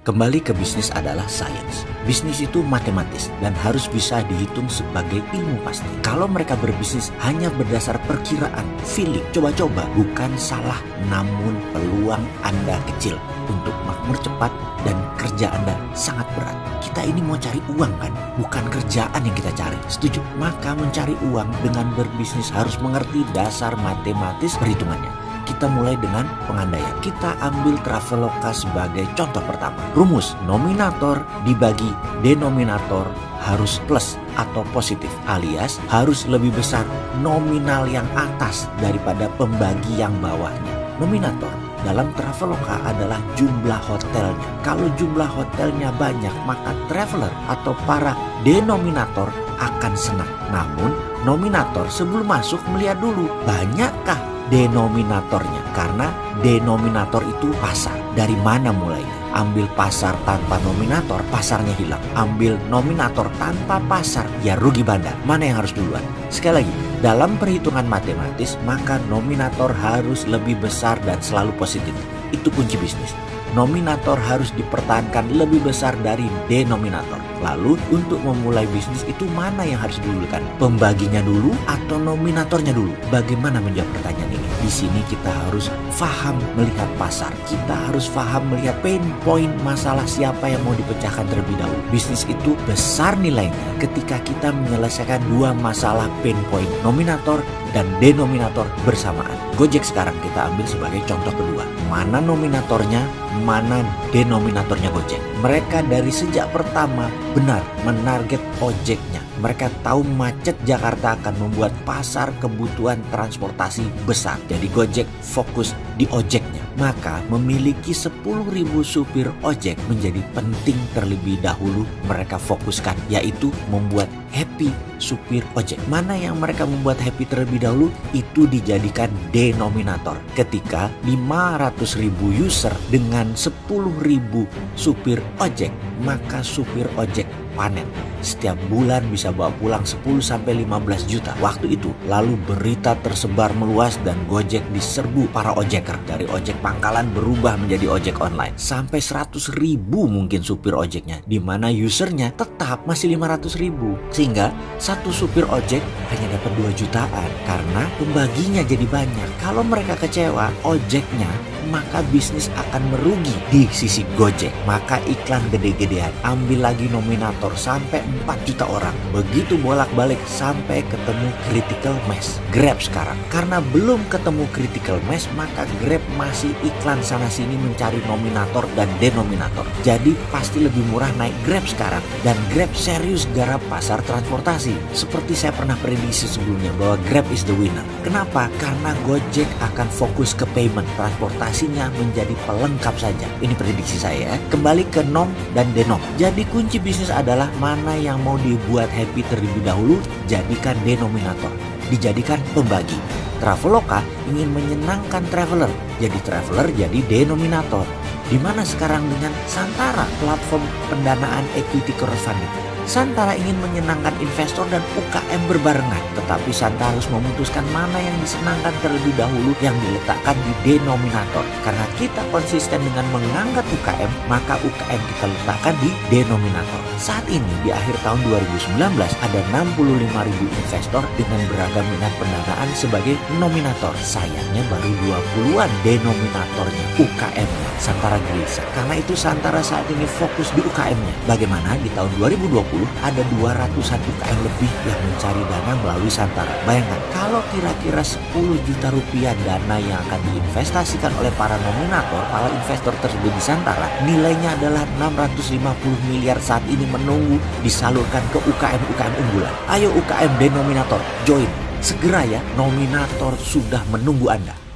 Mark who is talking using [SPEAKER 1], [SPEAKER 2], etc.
[SPEAKER 1] Kembali ke bisnis adalah sains. Bisnis itu matematis dan harus bisa dihitung sebagai ilmu pasti. Kalau mereka berbisnis hanya berdasar perkiraan, feeling, coba-coba, bukan salah, namun peluang Anda kecil untuk makmur cepat dan kerja Anda sangat berat. Kita ini mau cari uang kan, bukan kerjaan yang kita cari. Setuju? Maka mencari uang dengan berbisnis harus mengerti dasar matematis perhitungannya. Kita mulai dengan pengandaian. Kita ambil Traveloka sebagai contoh pertama. Rumus nominator dibagi denominator harus plus atau positif, alias harus lebih besar nominal yang atas daripada pembagi yang bawahnya. Nominator dalam Traveloka adalah jumlah hotelnya. Kalau jumlah hotelnya banyak, maka traveler atau para denominator akan senang. Namun nominator sebelum masuk melihat dulu banyakkah denominatornya, karena denominator itu pasar. Dari mana mulainya? Ambil pasar tanpa nominator, pasarnya hilang. Ambil nominator tanpa pasar, ya rugi bandar. Mana yang harus duluan? Sekali lagi, dalam perhitungan matematis, maka nominator harus lebih besar dan selalu positif. Itu kunci bisnis. Nominator harus dipertahankan lebih besar dari denominator. Lalu untuk memulai bisnis itu mana yang harus didulukan? Pembaginya dulu atau nominatornya dulu? Bagaimana menjawab pertanyaan ini? Di sini kita harus paham melihat pasar. Kita harus paham melihat pain point masalah siapa yang mau dipecahkan terlebih dahulu. Bisnis itu besar nilainya ketika kita menyelesaikan dua masalah pain point, nominator dan denominator bersamaan. Gojek sekarang kita ambil sebagai contoh kedua. Mana nominatornya, mana denominatornya Gojek. Mereka dari sejak pertama benar menarget ojeknya. Mereka tahu macet Jakarta akan membuat pasar kebutuhan transportasi besar. Jadi Gojek fokus di ojeknya. Maka memiliki 10.000 supir ojek menjadi penting terlebih dahulu mereka fokuskan, yaitu membuat happy supir ojek. Mana yang mereka membuat happy terlebih dahulu itu dijadikan denominator. Ketika 500.000 user dengan 10.000 supir ojek, maka supir ojek panen. Setiap bulan bisa bawa pulang 10-15 juta. Waktu itu lalu berita tersebar meluas dan Gojek diserbu para ojeker. Dari ojek pangkalan berubah menjadi ojek online. Sampai 100.000 mungkin supir ojeknya, di mana usernya tetap masih 500.000. Sehingga satu supir ojek hanya dapat 2 jutaan karena pembaginya jadi banyak. Kalau mereka kecewa ojeknya, maka bisnis akan merugi di sisi Gojek. Maka iklan gede-gedean, ambil lagi nominator sampai 4 juta orang. Begitu bolak-balik sampai ketemu critical mass. Grab sekarang, karena belum ketemu critical mass, maka Grab masih iklan sana sini mencari nominator dan denominator. Jadi pasti lebih murah naik Grab sekarang. Dan Grab serius garap pasar transportasi. Seperti saya pernah prediksi sebelumnya bahwa Grab is the winner. Kenapa? Karena Gojek akan fokus ke payment, transportasinya menjadi pelengkap saja. Ini prediksi saya. Kembali ke nom dan denom. Jadi kunci bisnis adalah mana yang mau dibuat happy terlebih dahulu, jadikan denominator, dijadikan pembagi. Traveloka ingin menyenangkan traveler, jadi traveler jadi denominator. Di mana sekarang dengan Santara, platform pendanaan equity crowdfunding. Santara ingin menyenangkan investor dan UKM berbarengan, tetapi Santara harus memutuskan mana yang disenangkan terlebih dahulu yang diletakkan di denominator. Karena kita konsisten dengan mengangkat UKM, maka UKM kita letakkan di denominator. Saat ini di akhir tahun 2019 ada 65.000 investor dengan beragam minat pendanaan sebagai nominator. Sayangnya baru 20-an denominatornya, UKM-nya, Santara gelisah. Karena itu Santara saat ini fokus di UKM-nya. Bagaimana di tahun 2020 ada 200-an UKM lebih yang mencari dana melalui Santara. Bayangkan kalau kira-kira 10 juta rupiah dana yang akan diinvestasikan oleh para nominator, para investor tersebut di Santara, nilainya adalah 650 miliar saat ini menunggu disalurkan ke UKM-UKM unggulan. Ayo UKM denominator, join. Segera ya, nominator sudah menunggu Anda.